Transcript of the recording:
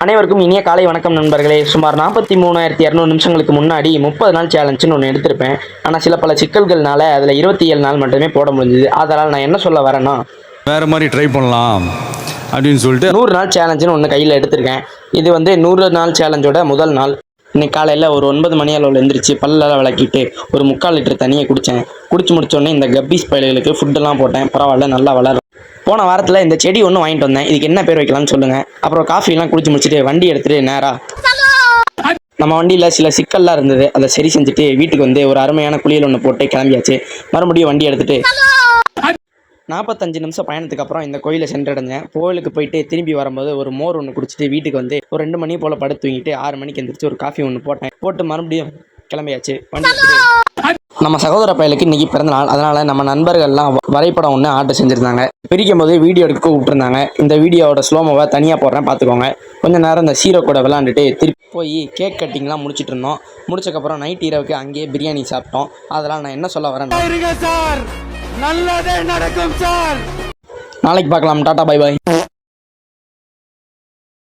அனைவருக்கும் இனிய காலை வணக்கம் நண்பர்களே. சுமார் 43,200 நிமிஷங்களுக்கு முன்னாடி 30 நாள் சேலஞ்சுன்னு ஒன்று எடுத்திருப்பேன். ஆனால் சில பல சிக்கல்கள்னால அதில் 27 நாள் மட்டுமே போட முடிஞ்சுது. அதனால் நான் என்ன சொல்ல வரேன்னா, வேறு மாதிரி ட்ரை பண்ணலாம் அப்படின்னு சொல்லிட்டு 100 நாள் சேலஞ்சுன்னு ஒன்று கையில் எடுத்திருக்கேன். இது 100 நாள் சேலஞ்சோட முதல் நாள். இன்னைக்கு காலையில் ஒரு 9 மணி அளவில் எழுந்திரிச்சு பல்லெல்லாம் விளக்கிட்டு ஒரு 3/4 லிட்டர் தண்ணியை குடித்தேன். குடிச்சு முடிச்சோடனே இந்த கப்பீஸ் பயல்களுக்கு ஃபுட்டெல்லாம் போட்டேன். பரவாயில்ல, நல்லா வளரும். போன வாரத்தில் இந்த செடி ஒன்று வாங்கிட்டு வந்தேன். இதுக்கு என்ன பேர் வைக்கலாம்னு சொல்லுங்கள். அப்புறம் காஃபிலாம் குடிச்சு முடிச்சுட்டு வண்டி எடுத்துகிட்டு நேராக நம்ம வண்டியில் சில சிக்கல்லாம் இருந்தது. அதை சரி செஞ்சுட்டு வீட்டுக்கு ஒரு அருமையான குளியல் ஒன்று போட்டு கிளம்பியாச்சு. மறுபடியும் வண்டி எடுத்துகிட்டு 45 நிமிஷம் பயணத்துக்கு அப்புறம் இந்த கோயிலை சென்றடைஞ்சேன். கோயிலுக்கு போயிட்டு திரும்பி வரும்போது ஒரு மோர் ஒன்று குடிச்சிட்டு வீட்டுக்கு ஒரு 2 மணி போல் படுத்து தூங்கிட்டு 6 மணிக்கு எந்திரிச்சு ஒரு காஃபி ஒன்று போட்டு மறுபடியும் கிளம்பியாச்சு. வண்டி எடுத்துட்டு நம்ம சகோதர பயலுக்கு இன்றைக்கி பிறந்தநாள். அதனால் நம்ம நண்பர்கள்லாம் வரைபடம் ஒன்று ஆர்டர் செஞ்சுருந்தாங்க. பிரிக்கும் போது வீடியோ எடுக்க விட்டுருந்தாங்க. இந்த வீடியோவோட ஸ்லோமோவை தனியாக போடுறேன், பார்த்துக்கோங்க. கொஞ்சம் நேரம் இந்த சீரோ கூட விளாண்டுட்டு திருப்பி போய் கேக் கட்டிங்லாம் முடிச்சுட்டு இருந்தோம். முடிச்சக்கப்புறம் நைட் இரவுக்கு அங்கேயே பிரியாணி சாப்பிட்டோம். அதனால் நான் என்ன சொல்ல வரேன், நல்லதே நடக்கும் சார். நாளைக்கு பார்க்கலாம். Tata, bye bye.